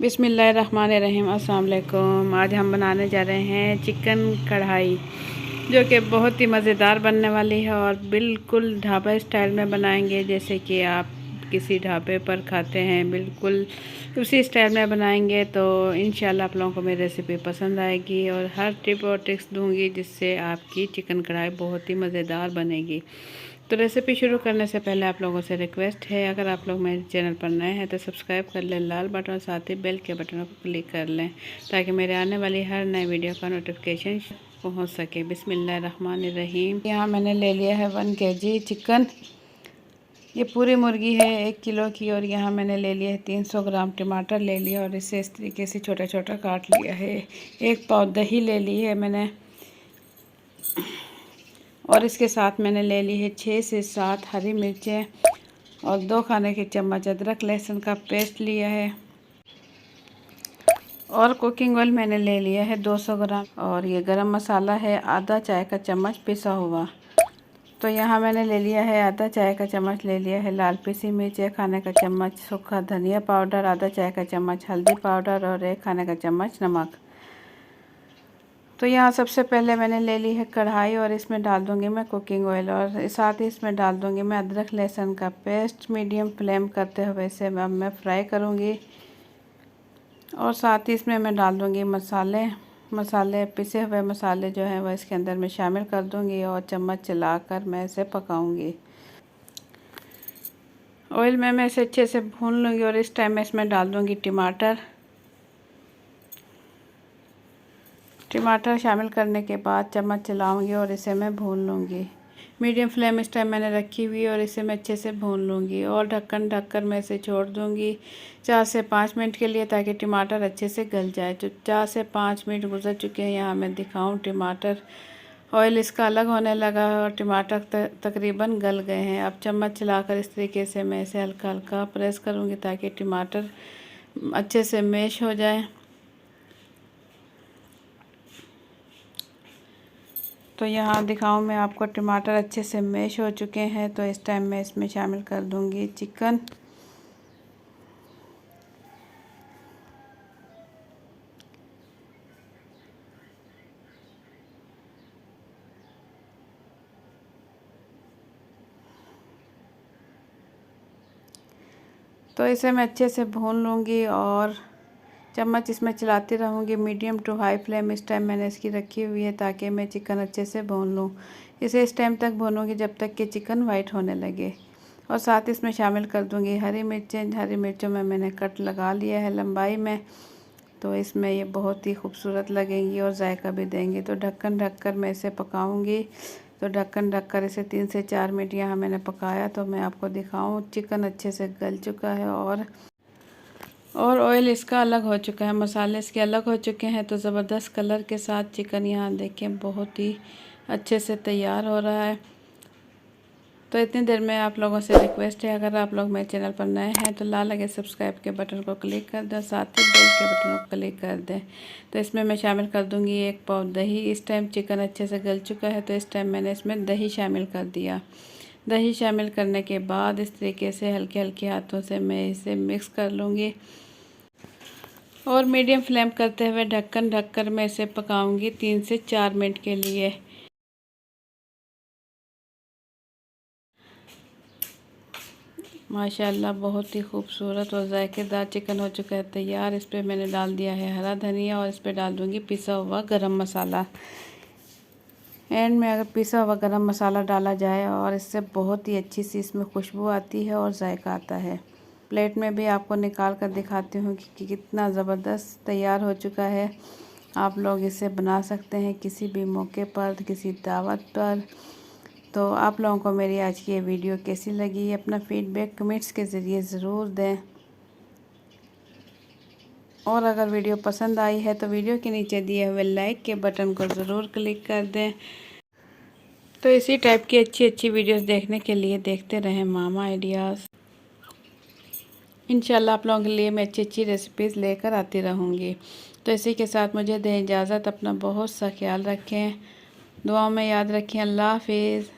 बिस्मिल्लाहिर्रहमानिर्रहीम। अस्सलाम वालेकुम। आज हम बनाने जा रहे हैं चिकन कढ़ाई, जो कि बहुत ही मज़ेदार बनने वाली है और बिल्कुल ढाबा स्टाइल में बनाएंगे, जैसे कि आप किसी ढाबे पर खाते हैं, बिल्कुल उसी स्टाइल में बनाएंगे। तो इंशाल्लाह आप लोगों को मेरी रेसिपी पसंद आएगी और हर टिप और ट्रिक्स दूंगी, जिससे आपकी चिकन कढ़ाई बहुत ही मज़ेदार बनेगी। तो रेसिपी शुरू करने से पहले आप लोगों से रिक्वेस्ट है, अगर आप लोग मेरे चैनल पर नए हैं तो सब्सक्राइब कर लें, लाल बटन, साथ ही बेल के बटन को क्लिक कर लें, ताकि मेरे आने वाली हर नई वीडियो का नोटिफिकेशन पहुंच सके। बिस्मिल्लाहिर्रहमानिर्रहीम। यहाँ मैंने ले लिया है 1 kg चिकन। ये पूरी मुर्गी है 1 किलो की। और यहाँ मैंने ले लिया है 300 ग्राम टमाटर ले लिया और इसे इस तरीके से छोटा छोटा काट लिया है। 1 पाव दही ले ली है मैंने, और इसके साथ मैंने ले ली है 6 से 7 हरी मिर्चें और 2 खाने के चम्मच अदरक लहसुन का पेस्ट लिया है। और कुकिंग ऑयल मैंने ले लिया है 200 ग्राम। और ये गरम मसाला है आधा चाय का चम्मच पिसा हुआ। तो यहाँ मैंने ले लिया है आधा चाय का चम्मच ले लिया है लाल पिसी मिर्च, 1 खाने का चम्मच सूखा धनिया पाउडर, आधा चाय का चम्मच हल्दी पाउडर और 1 खाने का चम्मच नमक। तो यहाँ सबसे पहले मैंने ले ली है कढ़ाई और इसमें डाल दूँगी मैं कुकिंग ऑयल, और साथ ही इसमें डाल दूँगी मैं अदरक लहसुन का पेस्ट। मीडियम फ्लेम करते हुए इसे अब मैं फ्राई करूँगी। और साथ ही इसमें मैं डाल दूँगी मसाले पिसे हुए मसाले जो हैं वह इसके अंदर मैं शामिल कर दूँगी और चम्मच चलाकर मैं इसे पकाऊँगी। ऑयल में मैं इसे अच्छे से भून लूँगी और इस टाइम में इसमें डाल दूँगी टमाटर शामिल करने के बाद चम्मच चलाऊंगी और इसे मैं भून लूँगी। मीडियम फ्लेम इस टाइम मैंने रखी हुई है और इसे मैं अच्छे से भून लूँगी। और ढककर मैं इसे छोड़ दूँगी 4 से 5 मिनट के लिए, ताकि टमाटर अच्छे से गल जाए। तो 4 से 5 मिनट गुजर चुके हैं। यहाँ मैं दिखाऊँ टमाटर ऑयल इसका अलग होने लगा है और टमाटर तकरीबन गल गए हैं। अब चम्मच चलाकर इस तरीके से मैं इसे हल्का हल्का प्रेस करूँगी, ताकि टमाटर अच्छे से मैश हो जाए। तो यहाँ दिखाऊँ मैं आपको, टमाटर अच्छे से मैश हो चुके हैं। तो इस टाइम मैं इसमें शामिल कर दूँगी चिकन। तो इसे मैं अच्छे से भून लूँगी और चम्मच इसमें चलाती रहूँगी। मीडियम टू हाई फ्लेम इस टाइम मैंने इसकी रखी हुई है, ताकि मैं चिकन अच्छे से भून लूँ। इसे इस टाइम तक भूनूँगी जब तक कि चिकन वाइट होने लगे। और साथ इसमें शामिल कर दूँगी हरी मिर्चें। हरी मिर्चों में मैंने कट लगा लिया है लंबाई में, तो इसमें ये बहुत ही खूबसूरत लगेंगी और जायका भी देंगी। तो ढककर मैं इसे पकाऊँगी। तो ढककर इसे 3 से 4 मिनट यहाँ मैंने पकाया। तो मैं आपको दिखाऊँ, चिकन अच्छे से गल चुका है और ऑयल इसका अलग हो चुका है, मसाले इसके अलग हो चुके हैं। तो ज़बरदस्त कलर के साथ चिकन यहाँ देखें बहुत ही अच्छे से तैयार हो रहा है। तो इतनी देर में आप लोगों से रिक्वेस्ट है, अगर आप लोग मेरे चैनल पर नए हैं तो लाल लगे सब्सक्राइब के बटन को क्लिक कर दें, साथ ही बेल के बटन को क्लिक कर दें। तो इसमें मैं शामिल कर दूंगी 1 पाव दही। इस टाइम चिकन अच्छे से गल चुका है, तो इस टाइम मैंने इसमें दही शामिल कर दिया। दही शामिल करने के बाद इस तरीके से हल्के हल्के हाथों से मैं इसे मिक्स कर लूँगी और मीडियम फ्लेम करते हुए ढककर मैं इसे पकाऊंगी 3 से 4 मिनट के लिए। माशाल्लाह बहुत ही खूबसूरत और जायकेदार चिकन हो चुका है तैयार। इस पर मैंने डाल दिया है हरा धनिया और इस पर डाल दूंगी पिसा हुआ गरम मसाला। एंड में अगर पिसा हुआ गरम मसाला डाला जाए और इससे बहुत ही अच्छी सी इसमें खुशबू आती है और जायका आता है। प्लेट में भी आपको निकाल कर दिखाती हूँ कि कितना ज़बरदस्त तैयार हो चुका है। आप लोग इसे बना सकते हैं किसी भी मौके पर, किसी दावत पर। तो आप लोगों को मेरी आज की ये वीडियो कैसी लगी, अपना फीडबैक कमेंट्स के ज़रिए ज़रूर दें। और अगर वीडियो पसंद आई है तो वीडियो के नीचे दिए हुए लाइक के बटन को ज़रूर क्लिक कर दें। तो इसी टाइप की अच्छी अच्छी वीडियोस देखने के लिए देखते रहें मामा आइडियाज़। इंशाल्लाह आप लोगों के लिए मैं अच्छी अच्छी रेसिपीज़ लेकर आती रहूँगी। तो इसी के साथ मुझे दें इजाज़त। अपना बहुत सा ख्याल रखें, दुआओं में याद रखें। अल्लाह हाफिज़।